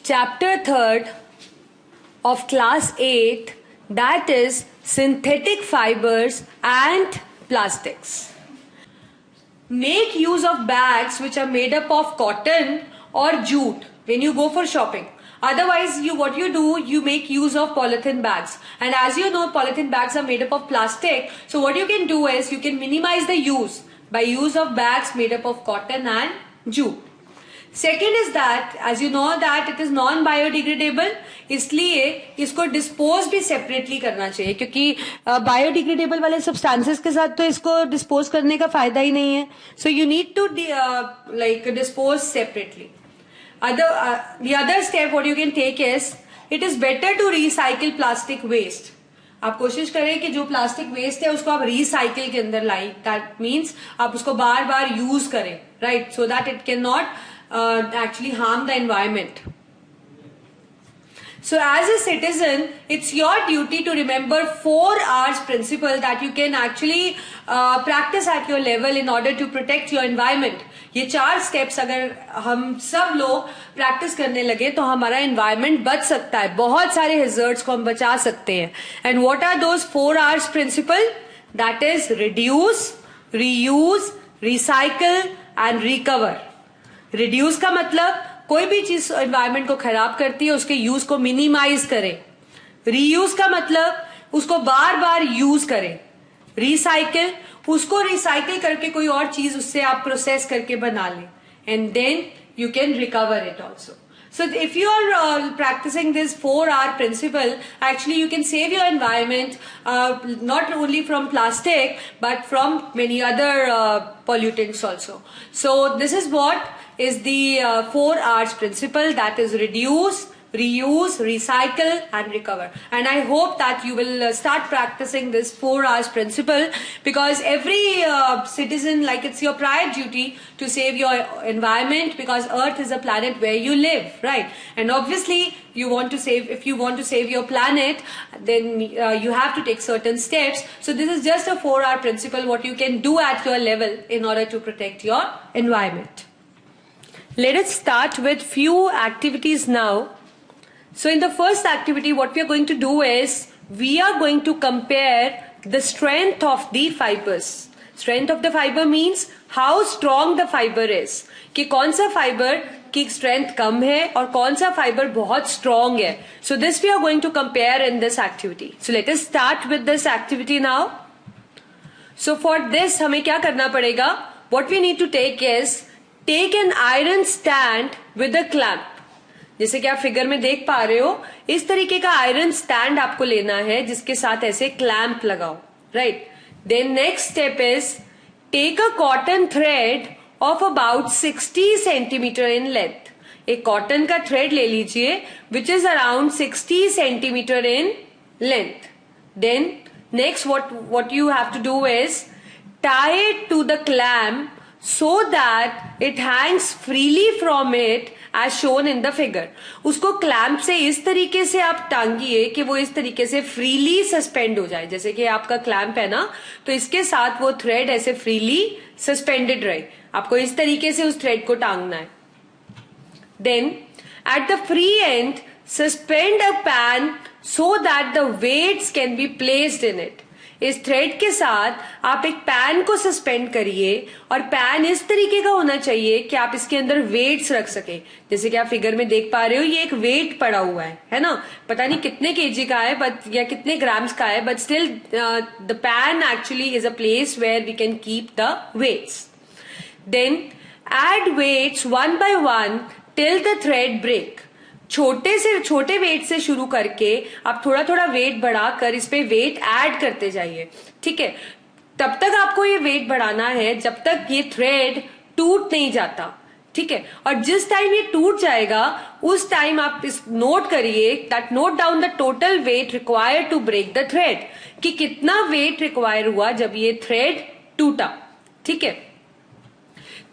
chapter 3rd of class 8, that is synthetic fibers and plastics. Make use of bags which are made up of cotton or jute when you go for shopping. Otherwise, what you do, you make use of polythene bags. And as you know, polythene bags are made up of plastic. So what you can do is you can minimize the use by use of bags made up of cotton and jute. Second is that, as you know that it is non-biodegradable, इसलिए इसको dispose भी separately करना चाहिए, क्योंकि biodegradable वाले substances के साथ तो इसको डिस्पोज करने का फायदा ही नहीं है. So you need to dispose separately. The other step what you can take is, it is better to recycle plastic waste. आप कोशिश करें कि जो प्लास्टिक वेस्ट है उसको आप रिसाइकिल के अंदर लाएं. दैट मीन्स आप उसको बार बार यूज करें, right, so that it can not actually harm the environment. So as a citizen, it's your duty to remember 4 R's principle that you can actually practice at your level in order to protect your environment. ये 4 steps अगर हम सब लोग practice करने लगे तो हमारा environment बच सकता है, बहुत सारे hazards को हम बचा सकते हैं. And what are those 4 R's principle? That is reduce, reuse, recycle and recover. Reduce का मतलब कोई भी चीज एनवायरनमेंट को खराब करती है उसके यूज को मिनिमाइज करें. रीयूज का मतलब उसको बार बार यूज करें. रिसाइकिल, उसको रिसाइकिल करके कोई और चीज उससे आप प्रोसेस करके बना लें. And then you can recover it also. So if you are practicing this 4R principle, actually you can save your environment not only from plastic but from many other pollutants also. So this is what is the 4R's principle, that is reduce, reuse, recycle and recover. And I hope that you will start practicing this 4R's principle, because every citizen, like, it's your prior duty to save your environment, because Earth is a planet where you live, right? And obviously you want to save, if you want to save your planet, then you have to take certain steps. So this is just a 4R principle what you can do at your level in order to protect your environment. Let us start with few activities now. So in the first activity, what we are going to do is, we are going to compare the strength of the fibers. Strength of the fiber means how strong the fiber is. कि कौन सा fiber की strength कम है और कौन सा fiber बहुत strong है. So this we are going to compare in this activity. So let us start with this activity now. So for this हमें क्या करना पड़ेगा? What we need to take is, take an iron stand with a clamp. जैसे कि आप figure में देख पा रहे हो, इस तरीके का आयरन स्टैंड आपको लेना है जिसके साथ ऐसे क्लैंप लगाओ, right. Then next step is, take a cotton thread of about 60 centimetre in length. एक कॉटन का थ्रेड ले लीजिए which is around 60 centimetre in length. Then next what you have to do is, tie it to the clamp so that it hangs freely from it as shown in the figure. उसको clamp से इस तरीके से आप टांगिए कि वो इस तरीके से फ्रीली सस्पेंड हो जाए. जैसे कि आपका क्लैंप है ना, तो इसके साथ वो थ्रेड ऐसे फ्रीली सस्पेंडेड रहे. आपको इस तरीके से उस थ्रेड को टांगना है. Then at the free end suspend a pan so that the weights can be placed in it. इस थ्रेड के साथ आप एक पैन को सस्पेंड करिए और पैन इस तरीके का होना चाहिए कि आप इसके अंदर वेट्स रख सके. जैसे कि आप फिगर में देख पा रहे हो, ये एक वेट पड़ा हुआ है ना, पता नहीं कितने केजी का है बट या कितने ग्राम्स का है, but still the pan actually is a place where we can keep the weights. Then add weights one by one till the thread break. छोटे वेट से शुरू करके आप थोड़ा थोड़ा वेट बढ़ाकर इस पे वेट ऐड करते जाइए, ठीक है. तब तक आपको ये वेट बढ़ाना है जब तक ये थ्रेड टूट नहीं जाता, ठीक है. और जिस टाइम ये टूट जाएगा उस टाइम आप इस नोट करिए, that note down the total weight required to break the thread, कि कितना वेट रिक्वायर हुआ जब ये थ्रेड टूटा, ठीक है.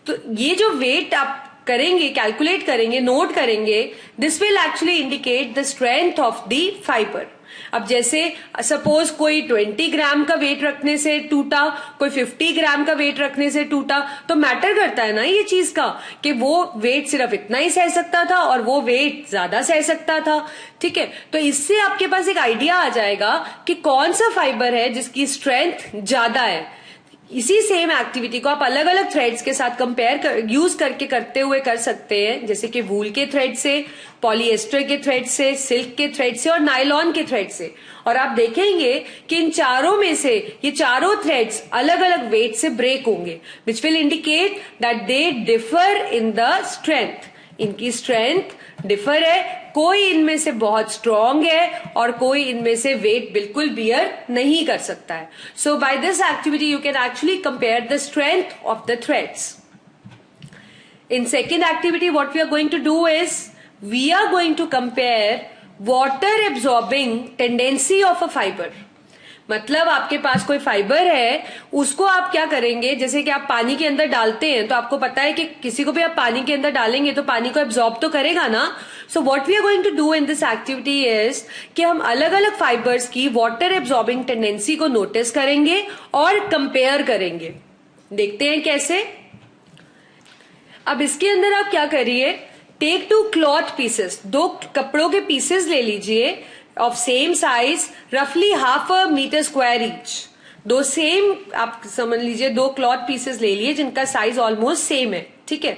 तो ये जो वेट आप करेंगे, कैलकुलेट करेंगे, नोट करेंगे, this will actually indicate the strength of the fibre. अब जैसे सपोज कोई 20 ग्राम का वेट रखने से टूटा, कोई 50 ग्राम का वेट रखने से टूटा, तो मैटर करता है ना ये चीज का कि वो वेट सिर्फ इतना ही सह सकता था और वो वेट ज्यादा सह सकता था। ठीक है, तो इससे आपके पास एक आइडिया आ जाएगा कि कौन सा फाइबर है जिसकी स्ट्रेंथ ज्यादा है। इसी सेम एक्टिविटी को आप अलग अलग थ्रेड्स के साथ यूज करके करते हुए कर सकते हैं, जैसे कि वूल के थ्रेड से, पॉलिएस्टर के थ्रेड से, सिल्क के थ्रेड से और नायलॉन के थ्रेड से। और आप देखेंगे कि इन चारों में से ये चारों थ्रेड्स अलग अलग वेट से ब्रेक होंगे, which will indicate that they differ in the strength. इनकी स्ट्रेंथ डिफर है, कोई इनमें से बहुत स्ट्रांग है और कोई इनमें से वेट बिल्कुल बियर नहीं कर सकता है। So by this activity you can actually compare the strength of the threads. In second activity, what we are going to do is we are going to compare water absorbing tendency of a fiber. मतलब आपके पास कोई fibre है, उसको आप क्या करेंगे, जैसे कि आप पानी के अंदर डालते हैं तो आपको पता है कि किसी को भी आप पानी के अंदर डालेंगे तो पानी को एब्जॉर्ब तो करेगा ना। So what we are going to do in this activity is कि हम अलग अलग फाइबर्स की वाटर एब्जॉर्बिंग टेंडेंसी को नोटिस करेंगे और कंपेयर करेंगे। देखते हैं कैसे। अब इसके अंदर आप क्या करिए, टेक 2 क्लॉथ पीसेस, 2 कपड़ों के पीसेस ले लीजिए ऑफ सेम साइज, रफली ½ मीटर स्क्वायर ईच। 2 सेम आप समझ लीजिए 2 क्लॉथ पीसेस ले लिए जिनका साइज ऑलमोस्ट सेम है। ठीक है,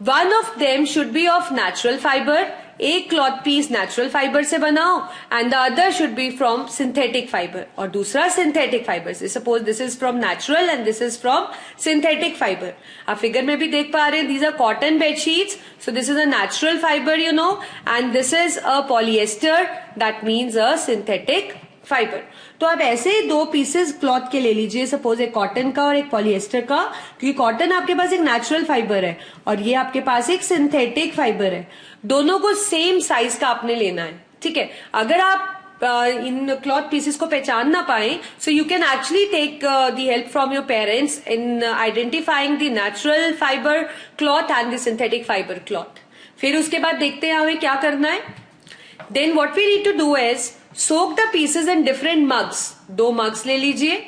one of them should be of natural fibre, एक क्लॉथ पीस नेचुरल फाइबर से बनाओ and the other should be from synthetic fibre, और दूसरा सिंथेटिक फाइबर से। Suppose this is from natural and this is from synthetic fibre. आप figure में भी देख पा रहे हैं, these are cotton bedsheets, so this is a natural fibre you know, and this is a polyester, that means a synthetic fibre. तो आप ऐसे 2 पीसेस क्लॉथ के ले लीजिए, सपोज एक कॉटन का और एक पॉलिएस्टर का, क्योंकि कॉटन आपके पास एक नेचुरल फाइबर है और ये आपके पास एक सिंथेटिक फाइबर है। दोनों को सेम साइज का आपने लेना है। ठीक है, अगर आप इन क्लॉथ पीसेस को पहचान ना पाए, so you can actually take the help from your parents in identifying the natural fibre cloth and the synthetic fibre cloth. फिर उसके बाद देखते हैं हमें क्या करना है। Then what we need to do is soak the pieces in different mugs. 2 mugs ले लीजिए,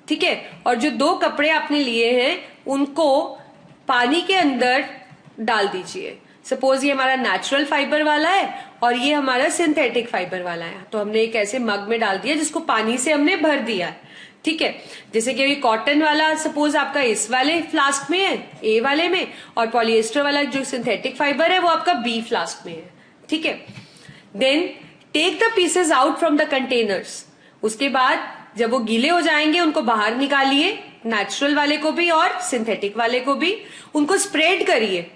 ठीक है, और जो 2 कपड़े आपने लिए हैं उनको पानी के अंदर डाल दीजिए। सपोज ये हमारा नेचुरल फाइबर वाला है और ये हमारा सिंथेटिक फाइबर वाला है, तो हमने एक ऐसे मग में डाल दिया जिसको पानी से हमने भर दिया है। ठीक है, जैसे कि कॉटन वाला सपोज आपका इस वाले फ्लास्क में है, ए वाले में, और पॉलिएस्टर वाला जो सिंथेटिक फाइबर है वो आपका बी फ्लास्क में है। ठीक है, then take the pieces out from the containers. उसके बाद जब वो गीले हो जाएंगे उनको बाहर निकालिए, नेचुरल वाले को भी और सिंथेटिक वाले को भी। उनको स्प्रेड करिए,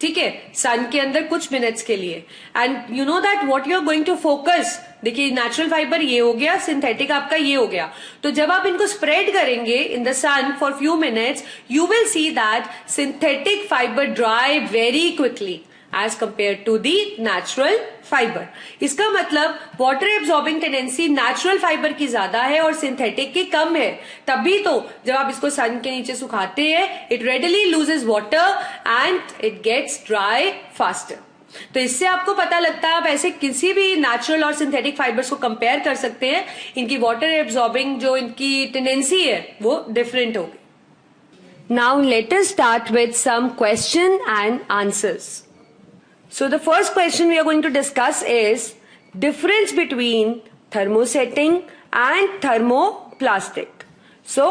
ठीक है, सन के अंदर कुछ मिनट्स के लिए। And you know that what you are going to focus, देखिए नेचुरल फाइबर ये हो गया, सिंथेटिक आपका ये हो गया। तो जब आप इनको स्प्रेड करेंगे in the sun for few minutes, you will see that synthetic fibre dry very quickly as compared to the natural fiber। इसका मतलब water absorbing tendency natural fibre की ज्यादा है और सिंथेटिक की कम है। तभी तो जब आप इसको सन के नीचे सुखाते हैं, it readily loses water and it gets dry faster. तो इससे आपको पता लगता है, आप ऐसे किसी भी नेचुरल और सिंथेटिक फाइबर्स को कंपेयर कर सकते हैं, इनकी वाटर एब्जॉर्बिंग जो इनकी टेंडेंसी है वो डिफरेंट होगी। Now let us start with some question and answers. So the first question we are going to discuss is difference between thermosetting and thermoplastic. So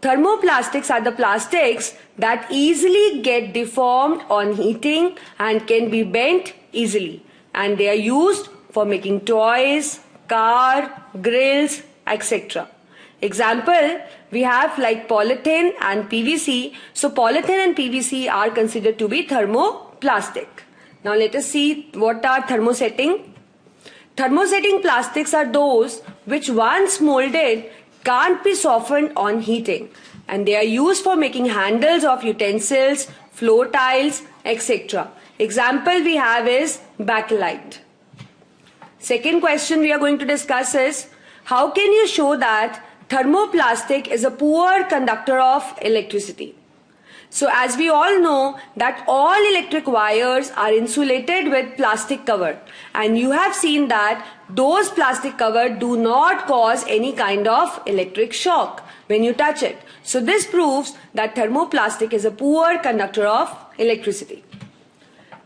thermoplastics are the plastics that easily get deformed on heating and can be bent easily, and they are used for making toys, car, grills, etc. Example, we have like polythene and PVC. So polythene and PVC are considered to be thermoplastic. Now let us see what are thermosetting. Thermosetting plastics are those which once molded can't be softened on heating, and they are used for making handles of utensils, floor tiles, etc. Example we have is bakelite. Second question we are going to discuss is, how can you show that thermoplastic is a poor conductor of electricity? So as we all know that all electric wires are insulated with plastic cover, and you have seen that those plastic cover do not cause any kind of electric shock when you touch it. So this proves that thermoplastic is a poor conductor of electricity.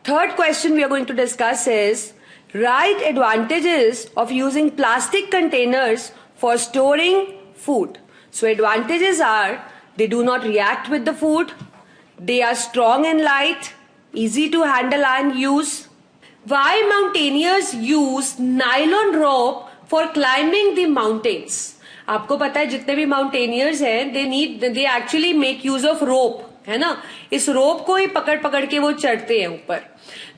Third question we are going to discuss is, write advantages of using plastic containers for storing food. So advantages are, they do not react with the food, they are strong and light, easy to handle and use. Why mountaineers use nylon rope for climbing the mountains? आपको पता है जितने भी mountaineers हैं they actually make use of rope, है ना. इस रोप को ही पकड़ पकड़ के वो चढ़ते हैं ऊपर.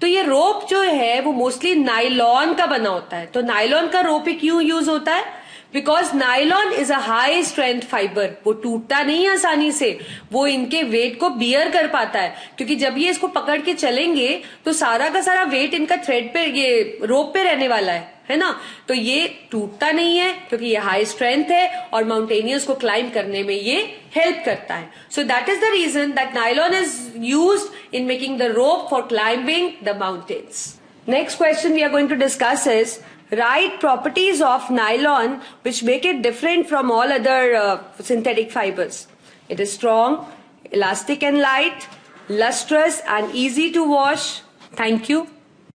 तो ये रोप जो है वो मोस्टली नाइलॉन का बना होता है. तो नाइलॉन का रोप ही क्यों यूज होता है? Because nylon is a high strength fibre. वो टूटता नहीं है आसानी से, वो इनके वेट को बियर कर पाता है, क्योंकि जब ये इसको पकड़ के चलेंगे तो सारा का सारा वेट इनका थ्रेड पे, ये रोप पे रहने वाला है ना. तो ये टूटता नहीं है क्योंकि ये हाई स्ट्रेंथ है और माउंटेनियर्स को क्लाइंब करने में ये हेल्प करता है. So that is the reason that nylon is used in making the rope for climbing the mountains. Next question we are going to discuss is, write properties of nylon which make it different from all other synthetic fibers. It is strong, elastic and light, lustrous and easy to wash. Thank you.